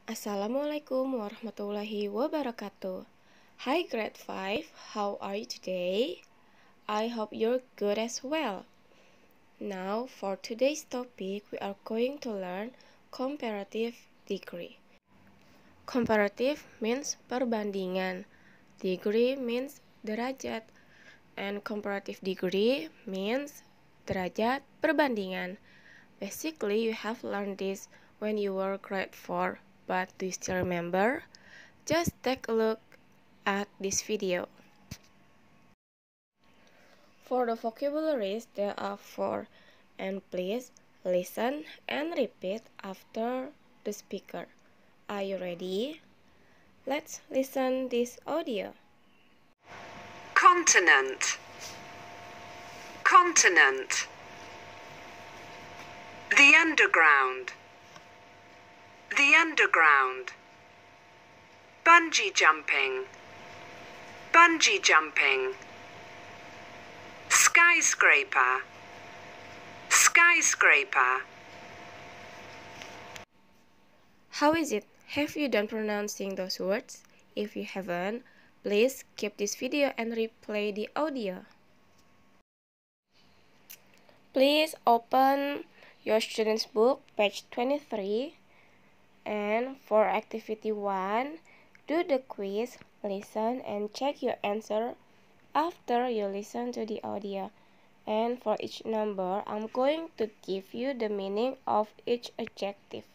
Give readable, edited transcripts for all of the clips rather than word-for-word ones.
Assalamualaikum warahmatullahi wabarakatuh. Hi grade 5, how are you today? I hope you're good as well. Now for today's topic, we are going to learn comparative degree. Comparative means perbandingan, degree means derajat, and comparative degree means derajat perbandingan. Basically, you have learned this when you were grade 4, but do you still remember? Just take a look at this video. For the vocabularies, there are 4, and please listen and repeat after the speaker. Are you ready? Let's listen this audio. Continent. Continent. The underground. The underground. Bungee jumping. Bungee jumping. Skyscraper. Skyscraper. How is it? Have you done pronouncing those words? If you haven't, please keep this video and replay the audio. Please open your student's book, page 23. And for activity 1, do the quiz, listen and check your answer after you listen to the audio. And for each number, I'm going to give you the meaning of each adjective.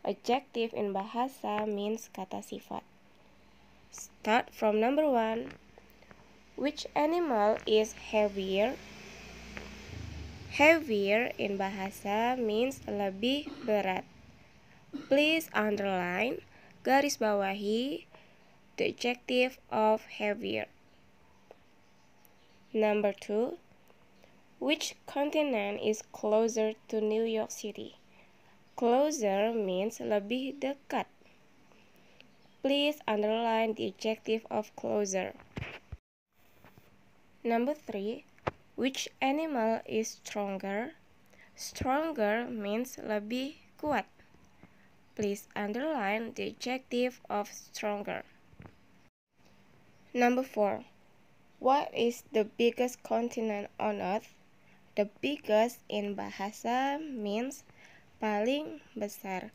Adjective in bahasa means kata sifat. Start from number 1. Which animal is heavier? Heavier in bahasa means lebih berat. Please underline, garis bawahi, the adjective of heavier. Number 2. Which continent is closer to New York City? Closer means lebih dekat. Please underline the adjective of closer. Number 3. Which animal is stronger? Stronger means lebih kuat. Please underline the adjective of stronger. Number 4. What is the biggest continent on Earth? The biggest in bahasa means paling besar.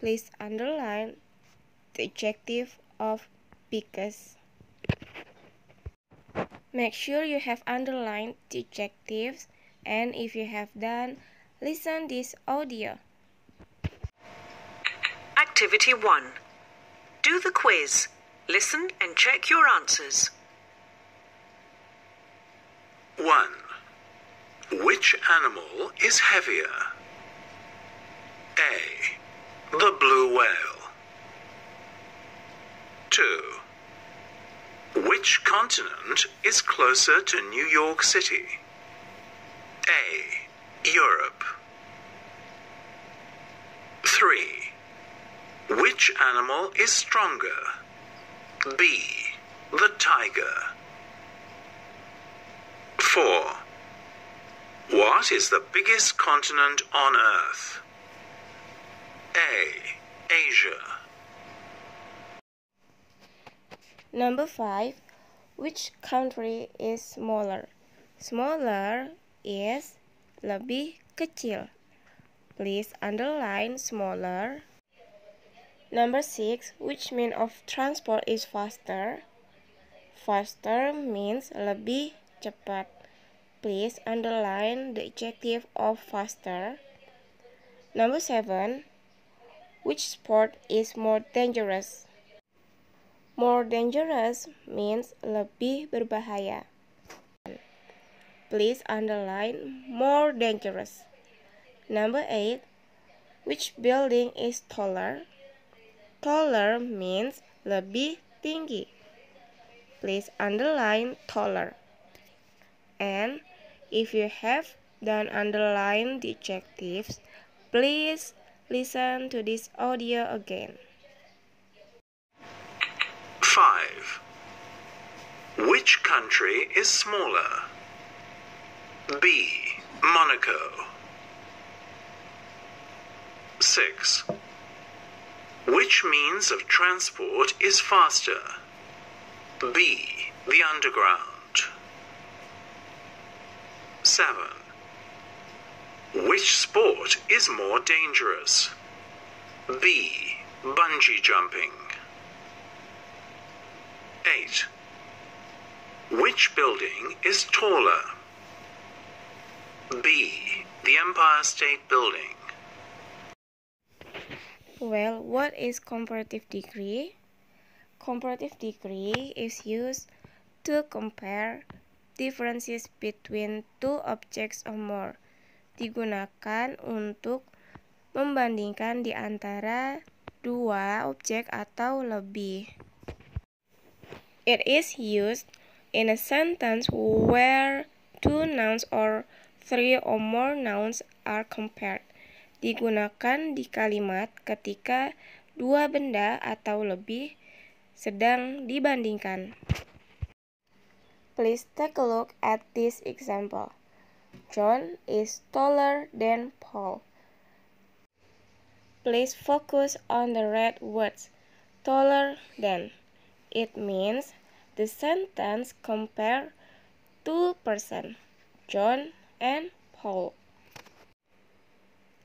Please underline the adjective of biggest. Make sure you have underlined the adjectives, and if you have done, listen this audio. Activity 1. Do the quiz. Listen and check your answers. 1. Which animal is heavier? A. The blue whale. 2. Which continent is closer to New York City? A. Europe. 3. Which animal is stronger? B. The tiger. 4. What is the biggest continent on Earth? A. Asia. Number 5. Which country is smaller? Smaller is lebih kecil. Please underline smaller. Number 6. Which mean of transport is faster? Faster means lebih cepat. Please underline the adjective of faster. Number 7. Which sport is more dangerous? More dangerous means lebih berbahaya. Please underline more dangerous. Number 8. Which building is taller? Taller means lebih tinggi. Please underline taller. And if you have done underline the adjectives, please listen to this audio again. 5. Which country is smaller? B. Monaco. 6. Which means of transport is faster? B. The underground. 7. Which sport is more dangerous? B. Bungee jumping. 8. Which building is taller? B. The Empire State Building. Well, what is comparative degree? Comparative degree is used to compare differences between two objects or more. Digunakan untuk membandingkan di antara dua objek atau lebih. It is used in a sentence where two nouns or three or more nouns are compared. Digunakan di kalimat ketika dua benda atau lebih sedang dibandingkan. Please take a look at this example. John is taller than Paul. Please focus on the red words, taller than. It means the sentence compare two persons, John and Paul.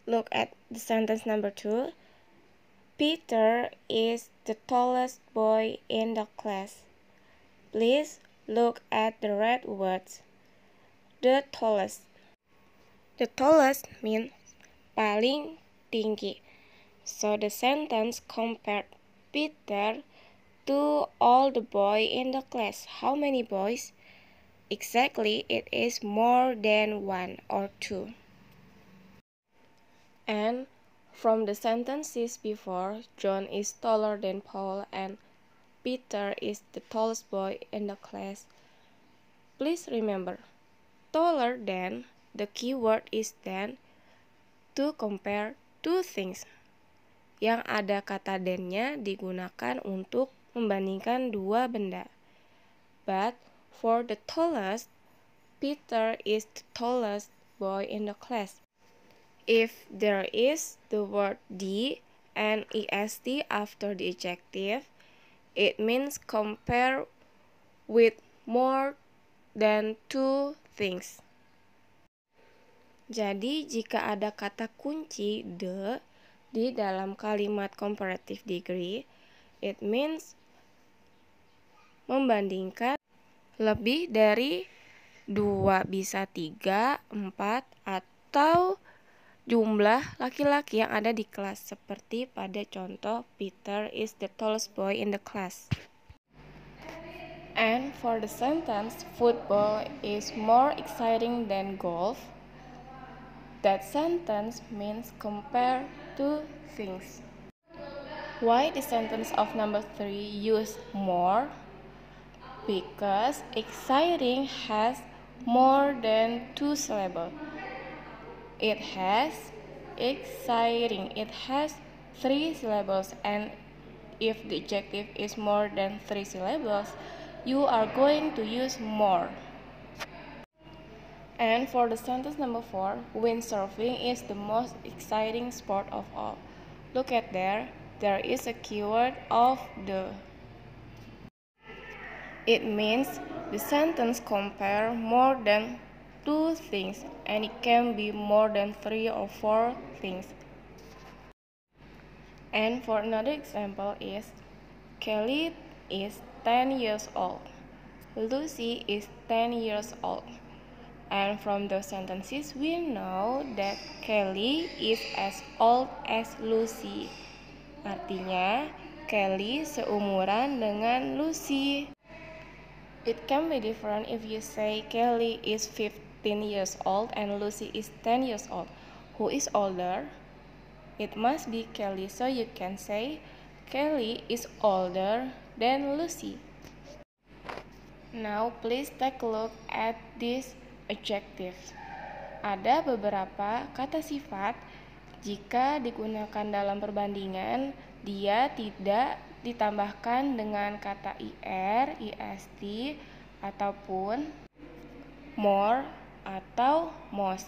Look at the sentence number 2. Peter is the tallest boy in the class. Please look at the red words, the tallest. The tallest means paling tinggi. So the sentence compared Peter to all the boys in the class. How many boys? Exactly, it is more than 1 or 2. And from the sentences before, John is taller than Paul and Peter is the tallest boy in the class. Please remember, taller than, the key word is than, to compare two things. Yang ada kata than-nya digunakan untuk membandingkan dua benda. But for the tallest, Peter is the tallest boy in the class. If there is the word the and est after the adjective, it means compare with more than two things. Jadi, jika ada kata kunci the di dalam kalimat comparative degree, it means membandingkan lebih dari 2, bisa 3, 4, atau jumlah laki-laki yang ada di kelas, seperti pada contoh Peter is the tallest boy in the class. And for the sentence football is more exciting than golf, that sentence means compare two things. Why the sentence of number 3 use more? Because exciting has more than 2 syllables. It has exciting. It has 3 syllables, and if the adjective is more than 3 syllables, you are going to use more. And for the sentence number 4, windsurfing is the most exciting sport of all. Look at there is a keyword of the. It means the sentence compare more than 2 things, and it can be more than 3 or 4 things. And for another example is, Kelly is 10 years old. Lucy is 10 years old. And from those sentences, we know that Kelly is as old as Lucy. Artinya, Kelly seumuran dengan Lucy. It can be different if you say Kelly is 15 years old and Lucy is 10 years old. Who is older? It must be Kelly, so you can say Kelly is older than Lucy. Now please take a look at these adjectives. Ada beberapa kata sifat jika digunakan dalam perbandingan, dia tidak ditambahkan dengan kata ir, ist, ataupun more atau most.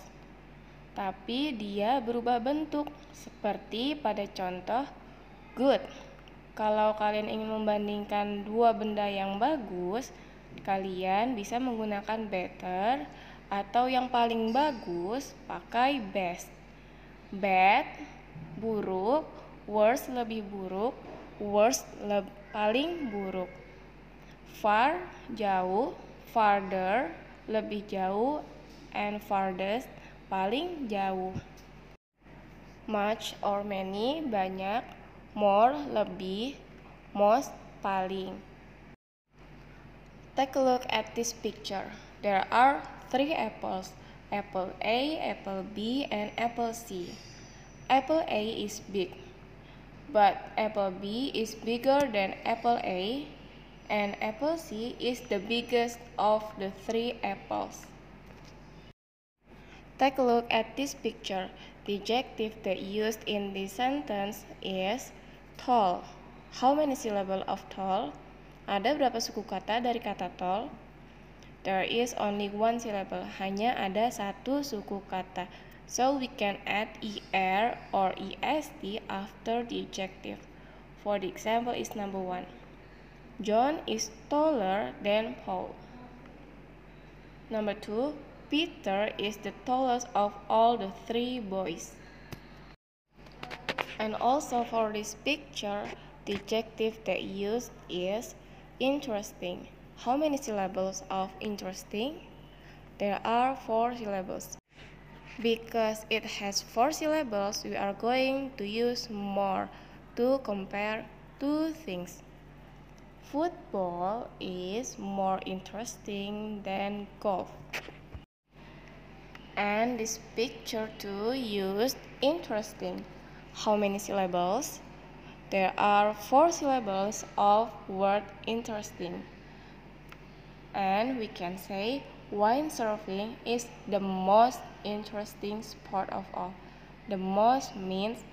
Tapi dia berubah bentuk, seperti pada contoh Good. Kalau kalian ingin membandingkan dua benda yang bagus, kalian bisa menggunakan better atau yang paling bagus pakai best. Bad, buruk, worse lebih buruk, worst paling buruk. Far, jauh, farther, lebih jauh, and farthest, paling jauh. Much or many, banyak, more, lebih, most, paling. Take a look at this picture. There are 3 apples, apple A, apple B, and apple C. Apple A is big, but apple B is bigger than apple A, and apple C is the biggest of the 3 apples. Take a look at this picture. The adjective that used in this sentence is tall. How many syllables of tall? Ada berapa suku kata dari kata tall? There is only one syllable. Hanya ada satu suku kata. So we can add er or est after the adjective. For the example is number 1. John is taller than Paul. Number 2. Peter is the tallest of all the 3 boys. And also for this picture, the adjective that used is interesting. How many syllables of interesting? There are 4 syllables. Because it has 4 syllables, we are going to use more to compare 2 things. Football is more interesting than golf. And this picture too used interesting. How many syllables? There are 4 syllables of word interesting. And we can say windsurfing is the most interesting sport of all. The most means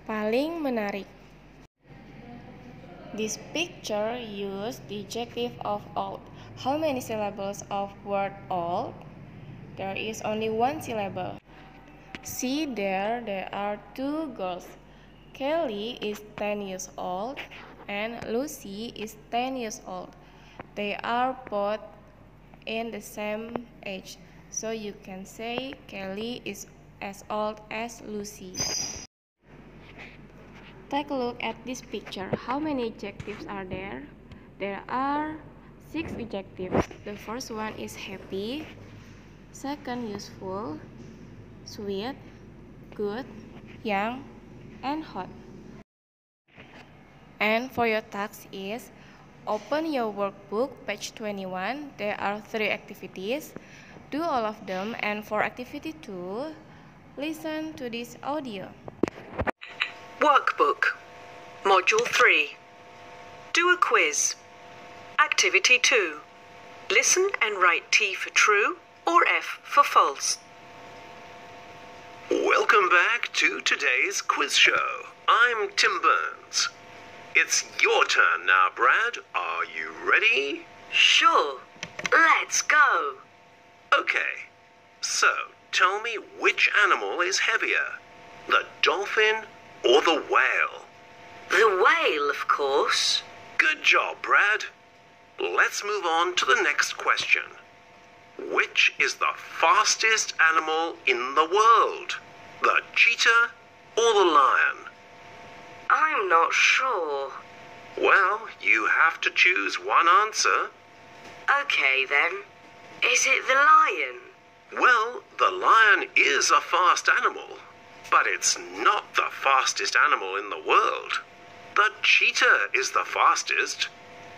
paling menarik. This picture used the adjective of old. How many syllables of word old? There is only 1 syllable. See there are 2 girls. Kelly is 10 years old and Lucy is 10 years old. They are both in the same age. So you can say Kelly is as old as Lucy. Take a look at this picture. How many adjectives are there? There are 6 adjectives. The first one is happy. Second, useful, sweet, good, young, and hot. And for your task is, open your workbook, page 21. There are 3 activities. Do all of them, and for activity 2, listen to this audio. Workbook, Module 3. Do a quiz. Activity 2. Listen and write T for true or F for false. Welcome back to today's quiz show. I'm Tim Burns. It's your turn now, Brad. Are you ready? Sure. Let's go. Okay. So, tell me which animal is heavier, the dolphin or the whale? The whale, of course. Good job, Brad. Let's move on to the next question. Which is the fastest animal in the world? The cheetah or the lion? I'm not sure. Well, you have to choose one answer. Okay then. Is it the lion? Well, the lion is a fast animal, but it's not the fastest animal in the world. The cheetah is the fastest.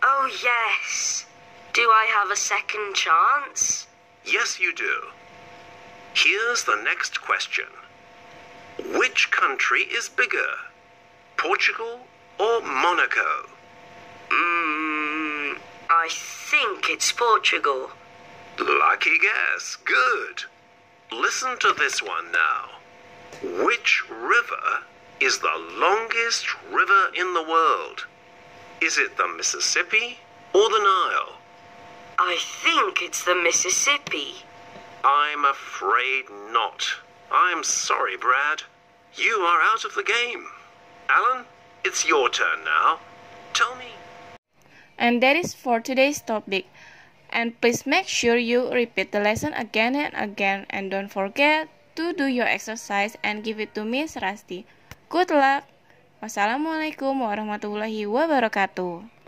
Oh yes. Do I have a second chance? Yes, you do. Here's the next question. Which country is bigger, Portugal or Monaco? I think it's Portugal. Lucky guess. Good. Listen to this one now. Which river is the longest river in the world? Is it the Mississippi or the Nile? I think it's the Mississippi. I'm afraid not. I'm sorry, Brad. You are out of the game. Alan, it's your turn now. Tell me. And that is for today's topic. And please make sure you repeat the lesson again and again. And don't forget to do your exercise and give it to Miss Rasti. Good luck. Wassalamualaikum warahmatullahi wabarakatuh.